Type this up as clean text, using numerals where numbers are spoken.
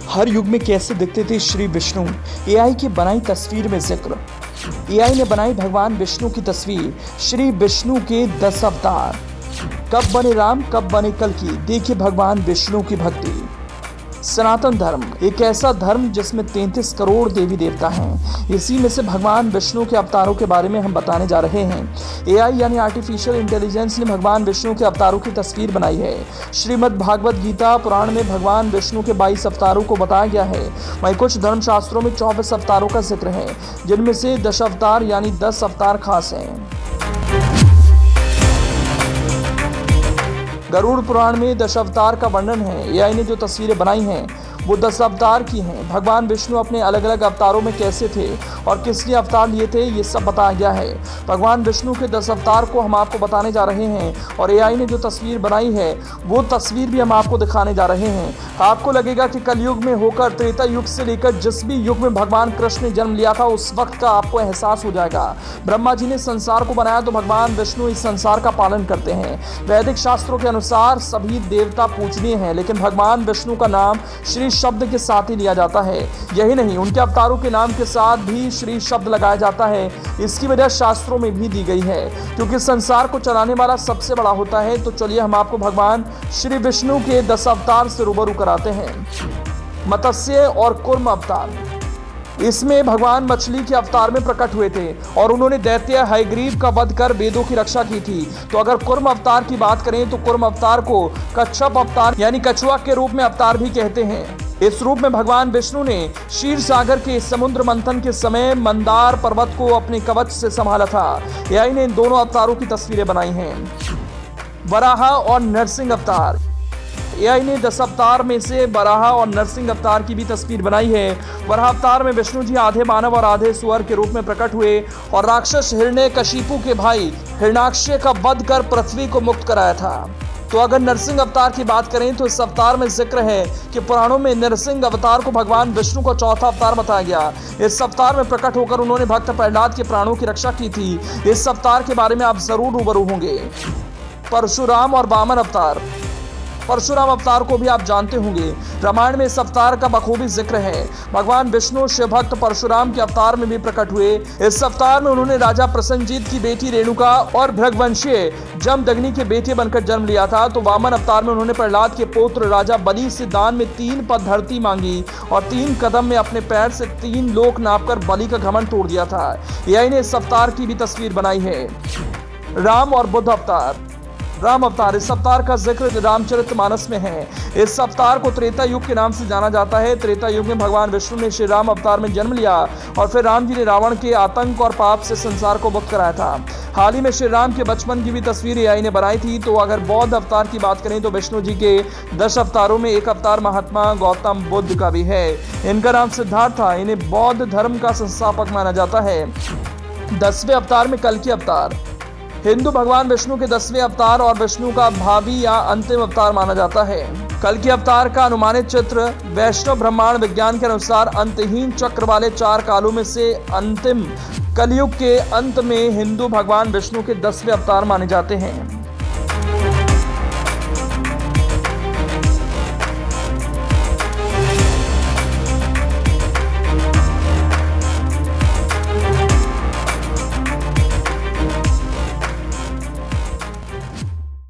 हर युग में कैसे दिखते थे श्री विष्णु। एआई की बनाई तस्वीर में जिक्र। एआई ने बनाई भगवान विष्णु की तस्वीर, श्री विष्णु के 10 अवतार। कब बने राम, कब बने कल्कि, देखिए भगवान विष्णु की भक्ति। सनातन धर्म एक ऐसा धर्म जिसमें 33 करोड़ देवी देवता हैं। इसी में से भगवान विष्णु के अवतारों के बारे में हम बताने जा रहे हैं। एआई यानी आर्टिफिशियल इंटेलिजेंस ने भगवान विष्णु के अवतारों की तस्वीर बनाई है। श्रीमद् भागवत गीता पुराण में भगवान विष्णु के 22 अवतारों को बताया गया है। वहीं कुछ धर्मशास्त्रों में 24 अवतारों का जिक्र है, जिनमें से दशावतार यानी 10 अवतार खास हैं। गरुड़ पुराण में दशावतार का वर्णन है। एआई ने जो तस्वीरें बनाई हैं वो 10 अवतार की हैं। भगवान विष्णु अपने अलग अलग अवतारों में कैसे थे और किसने अवतार लिए थे, ये सब बताया गया है। भगवान विष्णु के 10 अवतार को हम आपको बताने जा रहे हैं और एआई ने जो तस्वीर बनाई है वो तस्वीर भी हम आपको दिखाने जा रहे हैं। आपको लगेगा कि कलयुग में होकर त्रेता युग से लेकर जिस भी युग में भगवान कृष्ण ने जन्म लिया था उस वक्त का आपको एहसास हो जाएगा। ब्रह्मा जी ने संसार को बनाया तो भगवान विष्णु इस संसार का पालन करते हैं। वैदिक शास्त्रों के अनुसार सभी देवता पूजनीय हैं, लेकिन भगवान विष्णु का नाम श्री शब्द के साथ ही लिया जाता है। यही नहीं, उनके अवतारों के नाम के साथ भी श्री शब्द लगाया जाता है। इसकी वजह शास्त्रों में भी दी गई है, क्योंकि संसार को चलाने वाला सबसे बड़ा होता है। तो चलिए हम आपको भगवान श्री विष्णु के 10 अवतार से रूबरू कराते हैं। मत्स्य और कूर्म अवतार। इसमें भगवान मछली के अवतार में प्रकट हुए थे और उन्होंने दैत्य हयग्रीव का वध कर वेदों की रक्षा की थी। तो अगर कूर्म अवतार की बात करें तो कूर्म अवतार को कच्छप अवतार यानी कछुआ के रूप में अवतार भी कहते हैं। इस रूप में भगवान विष्णु ने क्षीर सागर के समुद्र मंथन के समय मंदार पर्वत को अपने कवच से संभाला था। एआई ने इन दोनों अवतारों की तस्वीरें बनाई हैं। वराह और नरसिंह अवतार। एआई ने 10 अवतार में से वराह और नरसिंह अवतार की भी तस्वीर बनाई है। वराह अवतार में विष्णु जी आधे मानव और आधे सुअर के रूप में प्रकट हुए और राक्षस हिरण्यकशिपु के भाई हिरण्याक्ष का वध कर पृथ्वी को मुक्त कराया था। तो अगर नरसिंह अवतार की बात करें तो इस अवतार में जिक्र है कि पुराणों में नरसिंह अवतार को भगवान विष्णु का चौथा अवतार बताया गया। इस अवतार में प्रकट होकर उन्होंने भक्त प्रहलाद के प्राणों की रक्षा की थी। इस अवतार के बारे में आप जरूर रूबरू होंगे। परशुराम और वामन अवतार। परशुराम अवतार को भी आप जानते होंगे। रामायण में इस अवतार का बखूबी जिक्र है। भगवान विष्णु शिव भक्त परशुराम के अवतार में भी प्रकट हुए। इस अवतार में उन्होंने राजा प्रसन्नजीत की बेटी रेणुका और भृगवंशीय जमदग्नि के बेटे बनकर जन्म लिया था। तो वामन अवतार में उन्होंने प्रहलाद के पुत्र राजा बलि से दान में 3 पद धरती मांगी और 3 कदम में अपने पैर से 3 लोक नापकर बलि का घमंड तोड़ दिया था। एआई ने इस अवतार की भी तस्वीर बनाई है। राम और बुद्ध अवतार। राम अवतार, इस अवतार का जिक्र रामचरितमानस में है। इस अवतार को त्रेता युग के नाम से जाना जाता है। त्रेता युग में भगवान विष्णु ने श्री राम अवतार में जन्म लिया और फिर राम जी ने रावण के आतंक और पाप से संसार को मुक्त कराया था। हाल ही में श्री राम के बचपन की भी तस्वीर एआई ने बनाई थी। तो अगर बौद्ध अवतार की बात करें तो विष्णु जी के 10 अवतारों में एक अवतार महात्मा गौतम बुद्ध का भी है। इनका नाम सिद्धार्थ था। इन्हें बौद्ध धर्म का संस्थापक माना जाता है। 10वें अवतार में कल्कि अवतार। हिंदू भगवान विष्णु के 10वें अवतार और विष्णु का भावी या अंतिम अवतार माना जाता है। कल्कि अवतार का अनुमानित चित्र वैष्णव ब्रह्मांड विज्ञान के अनुसार अंतहीन चक्र वाले 4 कालों में से अंतिम कलयुग के अंत में हिंदू भगवान विष्णु के 10वें अवतार माने जाते हैं।